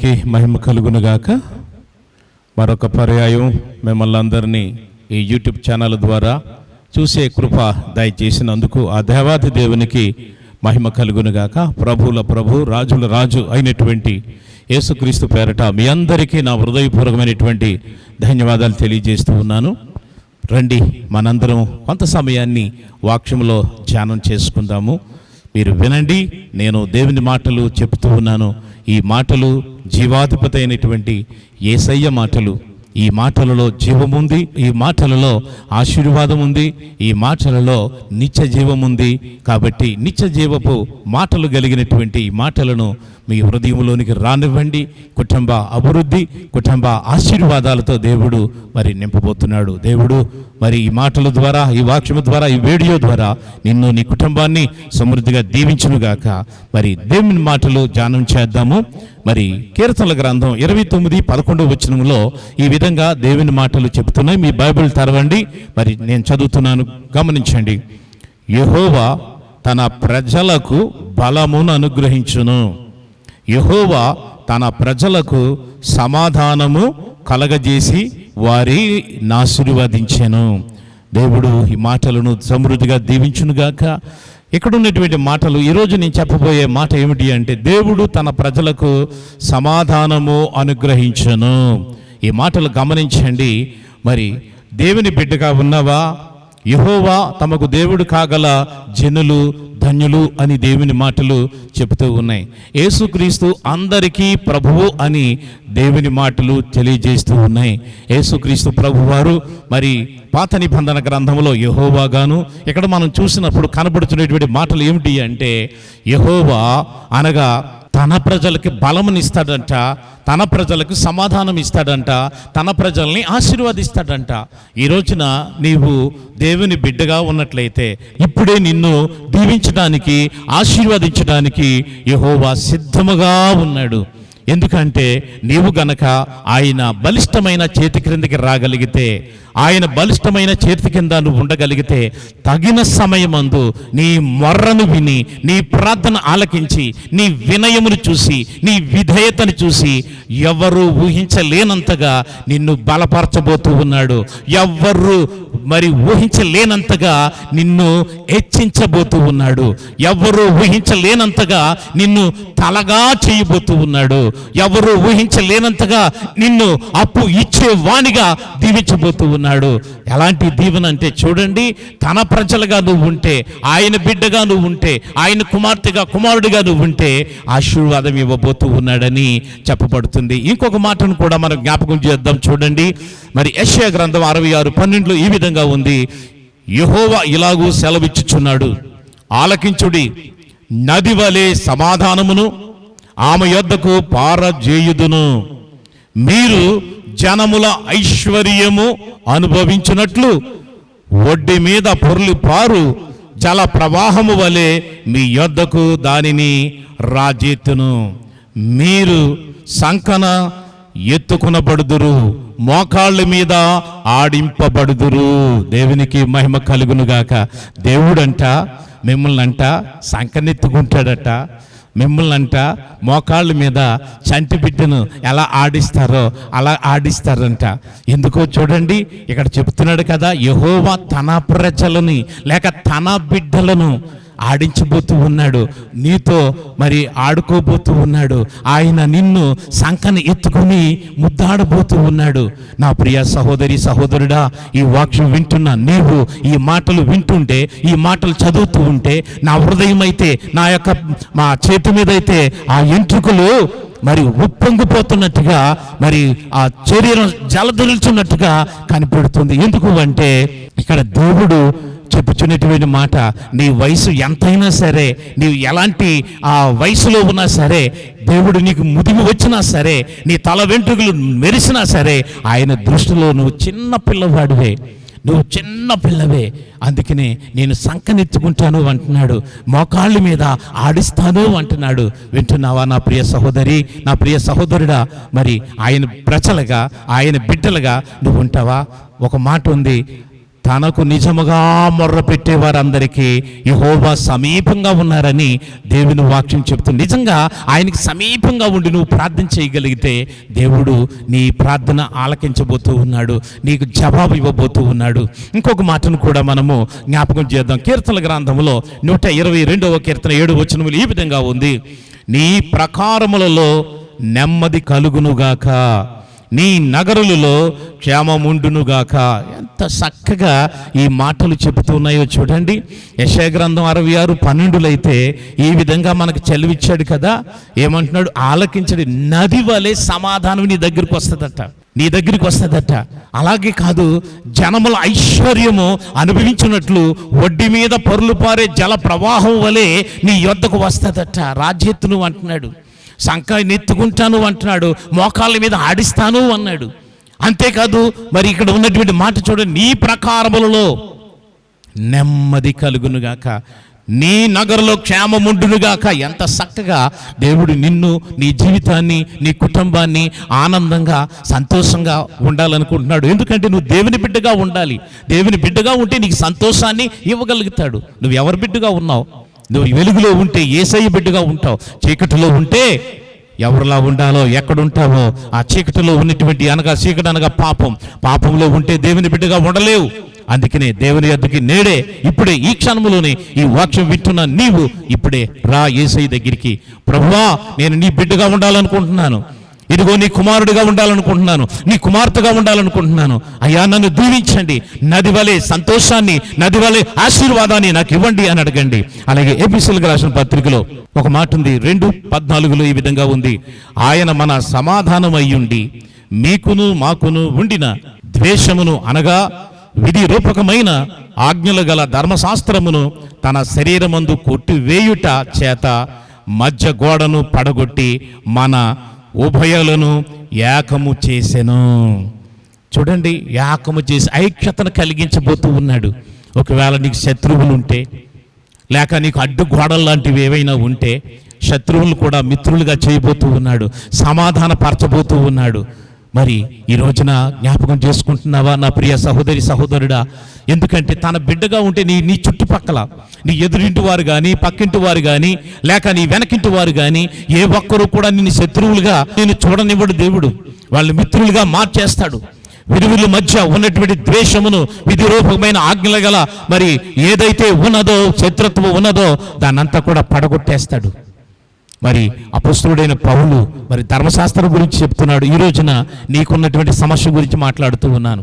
దేవునికి మహిమ కలుగునుగాక. మరొక పర్యాయం మిమ్మల్ని అందరినీ ఈ యూట్యూబ్ ఛానల్ ద్వారా చూసే కృప దయచేసినందుకు ఆ దేవాది దేవునికి మహిమ కలుగునుగాక. ప్రభువుల ప్రభు, రాజుల రాజు అయినటువంటి యేసుక్రీస్తు పేరట మీ అందరికీ నా హృదయపూర్వకమైనటువంటి ధన్యవాదాలు తెలియజేస్తూ ఉన్నాను. రండి, మనందరం కొంత సమయాన్ని వాక్యంలో ధ్యానం చేసుకుందాము. మీరు వినండి, నేను దేవుని మాటలు చెప్తూ ఉన్నాను. ఈ మాటలు జీవాధిపతి అయినటువంటి యేసయ్య మాటలు. ఈ మాటలలో జీవం ఉంది, ఈ మాటలలో ఆశీర్వాదం ఉంది, ఈ మాటలలో నిత్య జీవం ఉంది. కాబట్టి నిత్య జీవపు మాటలు కలిగినటువంటి ఈ మాటలను మీ హృదయంలోనికి రానివ్వండి. కుటుంబ అభివృద్ధి, కుటుంబ ఆశీర్వాదాలతో దేవుడు మరి నింపబోతున్నాడు. దేవుడు మరి ఈ మాటల ద్వారా, ఈ వాక్యము ద్వారా, ఈ వీడియో ద్వారా నిన్ను, నీ కుటుంబాన్ని సమృద్ధిగా దీవించునుగాక. మరి దేవుని మాటలు ధ్యానం చేద్దాము. మరి కీర్తనల గ్రంథం 29:11 వచనంలో ఈ విధంగా దేవుని మాటలు చెబుతున్నాయి. మీ బైబిల్ తెరవండి, మరి నేను చదువుతున్నాను, గమనించండి. యెహోవా తన ప్రజలకు బలమును అనుగ్రహించును. యెహోవా తన ప్రజలకు సమాధానము కలగజేసి వారిని ఆశీర్వదించెను. దేవుడు ఈ మాటలను సమృద్ధిగా దీవించునుగాక. ఇక్కడ ఉన్నటువంటి మాటలు, ఈరోజు నేను చెప్పబోయే మాట ఏమిటి అంటే, దేవుడు తన ప్రజలకు సమాధానము అనుగ్రహించెను. ఈ మాటలు గమనించండి. మరి దేవుని బిడ్డగా ఉన్నవా? యెహోవా తమకు దేవుడు కాగల జనులు ధన్యులు అని దేవుని మాటలు చెబుతూ ఉన్నాయి. యేసుక్రీస్తు అందరికీ ప్రభువు అని దేవుని మాటలు తెలియజేస్తూ ఉన్నాయి. యేసుక్రీస్తు ప్రభువారు మరి పాత నిబంధన గ్రంథంలో యెహోవాగాను, ఇక్కడ మనం చూసినప్పుడు కనబడుతున్నటువంటి మాటలు ఏమిటి అంటే, యెహోవా అనగా తన ప్రజలకి బలమునిస్తాడంట, తన ప్రజలకు సమాధానం ఇస్తాడంట, తన ప్రజల్ని ఆశీర్వదిస్తాడంట. ఈ రోజున నీవు దేవుని బిడ్డగా ఉన్నట్లయితే ఇప్పుడే నిన్ను దీవించడానికి, ఆశీర్వదించడానికి యెహోవా సిద్ధముగా ఉన్నాడు. ఎందుకంటే నీవు గనక ఆయన బలిష్టమైన చేతి క్రిందకి రాగలిగితే, ఆయన బలిష్టమైన చేతి కింద నువ్వు ఉండగలిగితే, తగిన సమయమందు నీ మొర్రను విని, నీ ప్రార్థన ఆలకించి, నీ వినయమును చూసి, నీ విధేయతను చూసి ఎవరు ఊహించలేనంతగా నిన్ను బలపరచబోతూ ఉన్నాడు. ఎవ్వరు మరి ఊహించలేనంతగా నిన్ను హెచ్చించబోతూ ఉన్నాడు. ఎవ్వరు ఊహించలేనంతగా నిన్ను తలగా చేయబోతూ ఉన్నాడు. ఎవరు ఊహించలేనంతగా నిన్ను అప్పు ఇచ్చే వానిగా దీవించబోతూ ఉన్నాడు. ఎలాంటి దీవెన అంటే చూడండి, తన ప్రజలుగా నువ్వు ఉంటే, ఆయన బిడ్డగా నువ్వు ఉంటే, ఆయన కుమార్తెగా, కుమారుడిగా నువ్వు ఉంటే ఆశీర్వాదం ఇవ్వబోతూ ఉన్నాడని చెప్పబడుతుంది. ఇంకొక మాటను కూడా మనం జ్ఞాపకం చేద్దాం. చూడండి, మరి యెషయా గ్రంథం 66:12 ఈ విధంగా ఉంది. యెహోవా ఇలాగూ సెలవిచ్చుచున్నాడు, ఆలకించుడి, నది వలె సమాధానమును ఆమె యొద్దకు పారజేయుదును. మీరు జనముల ఐశ్వర్యము అనుభవించినట్లు ఒడ్డి మీద పొర్లి పారు జల ప్రవాహము వలె మీ యొద్దకు దానిని రాజెత్తును. మీరు సంకన ఎత్తుకునబడుదురు, మోకాళ్ళ మీద ఆడింపబడుదురు. దేవునికి మహిమ కలుగునుగాక. దేవుడంట మిమ్మల్ని అంట సంకనెత్తుకుంటాడట, మిమ్మల్ని అంట మోకాళ్ళ మీద చంటి బిడ్డను ఎలా ఆడిస్తారో అలా ఆడిస్తారంట. ఎందుకో చూడండి, ఇక్కడ చెప్తున్నాడు కదా, యెహోవా తన ప్రజలని లేక తన బిడ్డలను ఆడించబోతూ ఉన్నాడు, నీతో మరి ఆడుకోబోతూ ఉన్నాడు. ఆయన నిన్ను సంకని ఎత్తుకుని ముద్దాడబోతూ ఉన్నాడు. నా ప్రియ సహోదరి సహోదరుడా, ఈ వాక్యం వింటున్నా నీవు ఈ మాటలు వింటుంటే, ఈ మాటలు చదువుతూ ఉంటే, నా హృదయం అయితే, మా చేతి మీద అయితే ఆ ఎంట్రుకలు మరి ఉప్పొంగిపోతున్నట్టుగా, మరి ఆ శరీరం జలదొలుచున్నట్టుగా కనిపెడుతుంది. ఎందుకు అంటే ఇక్కడ దేవుడు చెప్పుచున్నటువంటి మాట, నీ వయసు ఎంతైనా సరే, నీవు ఎలాంటి ఆ వయసులో ఉన్నా సరే, దేవుడు నీకు ముదిమి వచ్చినా సరే, నీ తల వెంట్రుకలు మెరిసినా సరే, ఆయన దృష్టిలో నువ్వు చిన్న పిల్లవాడివే, నువ్వు చిన్న పిల్లవే. అందుకనే నేను సంకనెత్తుకుంటాను అంటున్నాడు, మోకాళ్ళ మీద ఆడిస్తాను అంటున్నాడు. వింటున్నావా నా ప్రియ సహోదరి, నా ప్రియ సహోదరుడా? మరి ఆయన ప్రజలుగా, ఆయన బిడ్డలుగా నువ్వు ఉంటావా? ఒక మాట ఉంది, తనకు నిజముగా మొర్ర పెట్టే వారందరికీ యెహోవా సమీపంగా ఉన్నారని దేవుని వాక్యం చెప్తుంది. నిజంగా ఆయనకి సమీపంగా ఉండి నువ్వు ప్రార్థన చేయగలిగితే దేవుడు నీ ప్రార్థన ఆలకించబోతూ ఉన్నాడు, నీకు జవాబు ఇవ్వబోతూ ఉన్నాడు. ఇంకొక మాటను కూడా మనము జ్ఞాపకం చేద్దాం. కీర్తనల గ్రంథంలో 122వ కీర్తన 7వ వచనములు ఈ విధంగా ఉంది: నీ ప్రకారములలో నెమ్మది కలుగునుగాక, నీ నగరులలో క్షేమముండునుగాక. ఎంత చక్కగా ఈ మాటలు చెబుతున్నాయో చూడండి. యెషయా గ్రంథం 66:12 అయితే ఈ విధంగా మనకు చెలవిచ్చాడు కదా. ఏమంటున్నాడు? ఆలకించడి, నది వలె సమాధానం నీ దగ్గరికి వస్తుందట, నీ దగ్గరికి వస్తుందట. అలాగే కాదు, జనముల ఐశ్వర్యము అనుభవించినట్లు వడ్డీ మీద పొర్లు పారే జల ప్రవాహం వలె నీ యొద్దకు వస్తుందట. రాజ్యత్తును అంటున్నాడు, సంకాయ నెత్తుకుంటాను అంటున్నాడు, మోకాళ్ళ మీద ఆడిస్తాను అన్నాడు. అంతేకాదు, మరి ఇక్కడ ఉన్నటువంటి మాట చూడండి: నీ ప్రకారములలో నెమ్మది కలుగునుగాక, నీ నగరులో క్షేమముండునుగాక. ఎంత చక్కగా దేవుడు నిన్ను, నీ జీవితాన్ని, నీ కుటుంబాన్ని ఆనందంగా సంతోషంగా ఉండాలనుకుంటున్నాడు. ఎందుకంటే నువ్వు దేవుని బిడ్డగా ఉండాలి. దేవుని బిడ్డగా ఉంటే నీకు సంతోషాన్ని ఇవ్వగలుగుతాడు. నువ్వు ఎవరి బిడ్డగా ఉన్నావు? నువ్వు వెలుగులో ఉంటే యేసయ్య బిడ్డగా ఉంటావు. చీకటిలో ఉంటే ఎవరిలా ఉండాలో, ఎక్కడుంటావో ఆ చీకటిలో ఉన్నటువంటి చీకటి అనగా పాపంలో ఉంటే దేవుని బిడ్డగా ఉండలేవు. అందుకనే దేవుని యొద్దకి నేడే, ఇప్పుడే, ఈ క్షణంలోనే ఈ వాక్యం వింటున్న నీవు ఇప్పుడే రా యేసయ్య దగ్గరికి. ప్రభువా, నేను నీ బిడ్డగా ఉండాలనుకుంటున్నాను, ఇదిగో నీ కుమారుడిగా ఉండాలనుకుంటున్నాను, నీ కుమార్తెగా ఉండాలనుకుంటున్నాను. అయ్యా, నన్ను దీవించండి, నది వలె సంతోషాన్ని, నది వలె ఆశీర్వాదాన్ని నాకు ఇవ్వండి అని అడగండి. అలాగే ఎఫెసీయులకు రాసిన పత్రికలో ఒక మాట ఉంది, 2:14 ఈ విధంగా ఉంది: ఆయన మన సమాధానమయ్యుండి మీకును మాకును ఉండిన ద్వేషమును అనగా విధి రూపకమైన ఆజ్ఞలు గల ధర్మశాస్త్రమును తన శరీరమందు కొట్టివేయుట చేత మధ్య గోడను పడగొట్టి మన ఉభయలను ఏకము చేసెను. చూడండి, ఏకము చేసి ఐక్యతను కలిగించబోతూ ఉన్నాడు. ఒకవేళ నీకు శత్రువులు ఉంటే, లేక నీకు అడ్డు గోడలు లాంటివి ఏవైనా ఉంటే, శత్రువులు కూడా మిత్రులుగా చేయబోతూ ఉన్నాడు, సమాధాన పరచబోతూ ఉన్నాడు. మరి ఈ రోజున జ్ఞాపకం చేసుకుంటున్నావా నా ప్రియ సహోదరి సహోదరుడా? ఎందుకంటే తన బిడ్డగా ఉంటే నీ చుట్టుపక్కల, నీ ఎదురింటి వారు కానీ, పక్కింటి వారు కానీ, లేక నీ వెనకింటి వారు కానీ ఏ ఒక్కరూ కూడా నిన్ను శత్రువులుగా నేను చూడనివ్వడు. దేవుడు వాళ్ళని మిత్రులుగా మార్చేస్తాడు. విరువుల మధ్య ఉన్నటువంటి ద్వేషమును, విధి రూపమైన ఆజ్ఞల గల మరి ఏదైతే ఉన్నదో, శత్రుత్వం ఉన్నదో, దాన్నంతా కూడా పడగొట్టేస్తాడు. మరి అపొస్తలుడైన పౌలు మరి ధర్మశాస్త్రం గురించి చెప్తున్నాడు. ఈ రోజున నీకున్నటువంటి సమస్య గురించి మాట్లాడుతూ ఉన్నాను.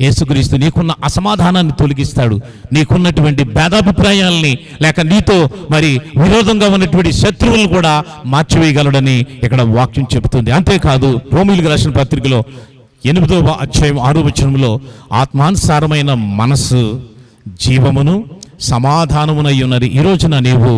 యేసుక్రీస్తు నీకున్న అసమాధానాన్ని తొలగిస్తాడు, నీకున్నటువంటి భేదాభిప్రాయాలని, లేక నీతో మరి విరోధంగా ఉన్నటువంటి శత్రువులను కూడా మార్చివేయగలడని ఇక్కడ వాక్యం చెబుతుంది. అంతేకాదు, రోమీయులకు రాసిన పత్రికలో 8వ అధ్యాయం 6వ వచనంలో ఆత్మానుసారమైన మనస్సు జీవమును సమాధానమునై ఉన్నది. ఈ రోజున నీవు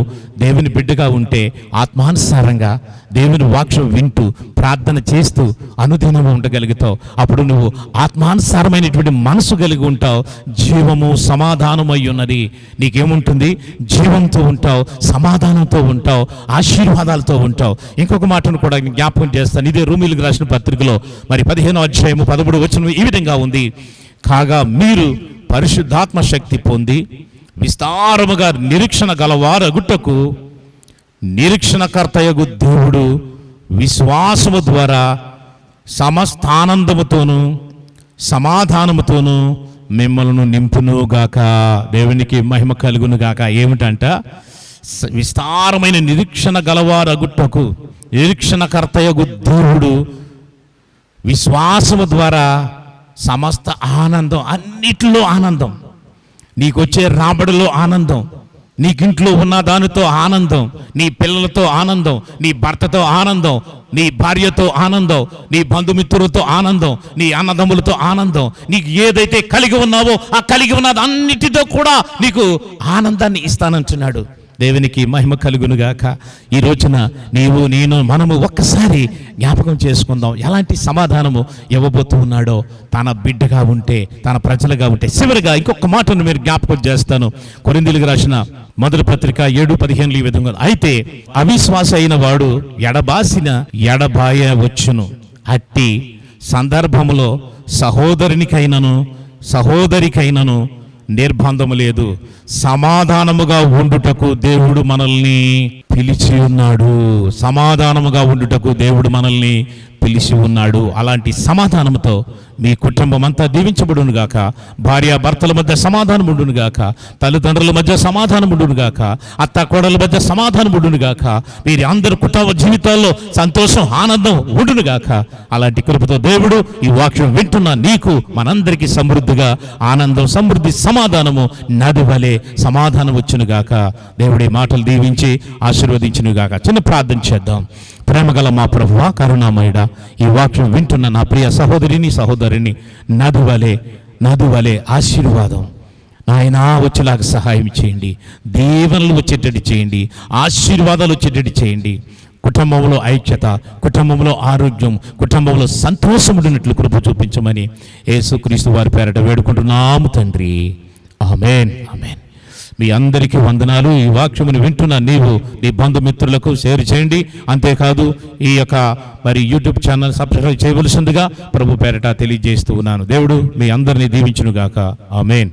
దేవుని బిడ్డగా ఉంటే ఆత్మానుసారంగా దేవుని వాక్యం వింటూ ప్రార్థన చేస్తూ అనుదినము ఉండగలుగుతావు. అప్పుడు నువ్వు ఆత్మానుసారమైనటువంటి మనసు కలిగి ఉంటావు. జీవము సమాధానమై ఉన్నది. నీకేముంటుంది? జీవంతో ఉంటావు, సమాధానంతో ఉంటావు, ఆశీర్వాదాలతో ఉంటావు. ఇంకొక మాటను కూడా జ్ఞాపకం చేస్తాను. ఇదే రోమీయులకు రాసిన పత్రికలో మరి 15వ అధ్యాయము 13వ వచనం ఈ విధంగా ఉంది: కాగా మీరు పరిశుద్ధాత్మ శక్తి పొంది విస్తారముగా నిరీక్షణ గలవారగుటకు నిరీక్షణకర్తయగు దేవుడు విశ్వాసము ద్వారా సమస్త ఆనందముతోనూ సమాధానముతోనూ మిమ్మల్ని నింపునుగాక. దేవునికి మహిమ కలుగునుగాక. ఏమిటంట? విస్తారమైన నిరీక్షణ గలవారగుటకు నిరీక్షణకర్తయగు దేవుడు విశ్వాసము ద్వారా సమస్త ఆనందం, అన్నిటిలో ఆనందం, నీకొచ్చే రాబడిలో ఆనందం, నీకింట్లో ఉన్న దానితో ఆనందం, నీ పిల్లలతో ఆనందం, నీ భర్తతో ఆనందం, నీ భార్యతో ఆనందం, నీ బంధుమిత్రులతో ఆనందం, నీ అన్నదమ్ములతో ఆనందం, నీకు ఏదైతే కలిగి ఉన్నావో ఆ కలిగి ఉన్నది అన్నిటితో కూడా నీకు ఆనందాన్ని ఇస్తానంటున్నాడు. దేవునికి మహిమ కలుగునుగాక. ఈ రోజున నీవు నేను మనము ఒక్కసారి జ్ఞాపకం చేసుకుందాం ఎలాంటి సమాధానము ఇవ్వబోతూ ఉన్నాడో తన బిడ్డగా ఉంటే, తన ప్రజలుగా ఉంటే. చివరిగా ఇంకొక మాటను మీరు జ్ఞాపకం చేస్తాను. కొరింథీయులకు రాసిన మొదటి పత్రిక 7:15 ఈ విధంగా: అయితే అవిశ్వాస అయిన వాడు ఎడబాయ వచ్చును, అట్టి సందర్భములో సహోదరునికైనను నిర్బంధము లేదు. సమాధానముగా ఉండుటకు దేవుడు మనల్ని పిలిచి ఉన్నాడు. సమాధానముగా ఉండుటకు దేవుడు మనల్ని పిలిచి ఉన్నాడు. అలాంటి సమాధానంతో మీ కుటుంబం అంతా దీవించబడును గాక. భార్యాభర్తల మధ్య సమాధానం ఉండును గాక. తల్లిదండ్రుల మధ్య సమాధానం ఉండును గాక. అత్త కోడల మధ్య సమాధానం ఉండును గాక. వీరి అందరి కుటుంబ జీవితాల్లో సంతోషం, ఆనందం ఉండును గాక. అలాంటి కృపతో దేవుడు ఈ వాక్యం వింటున్న నీకు, మనందరికీ సమృద్ధిగా ఆనందం, సమృద్ధి, సమాధానము నది వలె సమాధానం వచ్చును గాక. దేవుడి మాటలు దీవించి ఆశీర్వదించును గాక. చిన్న ప్రార్థన చేద్దాం. ప్రేమగల మా ప్రభువా, కరుణామయుడా, ఈ వాక్యం వింటున్న నా ప్రియ సహోదరిని సహోదరుని నది వలె ఆశీర్వాదం నాయనా వచ్చేలాగా సహాయం చేయండి. దీవెనలు వచ్చేటట్టు చేయండి. ఆశీర్వాదాలు వచ్చేటట్టు చేయండి. కుటుంబంలో ఐక్యత, కుటుంబంలో ఆరోగ్యం, కుటుంబంలో సంతోషం ఉండినట్లు కృప చూపించమని యేసుక్రీస్తు వారి పేరట వేడుకుంటున్నాము తండ్రి. ఆమేన్, ఆమేన్. మీ అందరికీ వందనాలు. ఈ వాక్యమును వింటున్న నీవు నీ బంధుమిత్రులకు షేర్ చేయండి. అంతేకాదు ఈ యొక్క యూట్యూబ్ ఛానల్ సబ్స్క్రైబ్ చేయవలసిందిగా ప్రభు పేరట తెలియజేస్తూ ఉన్నాను. దేవుడు మీ అందరినీ దీవించును గాక. ఆమేన్.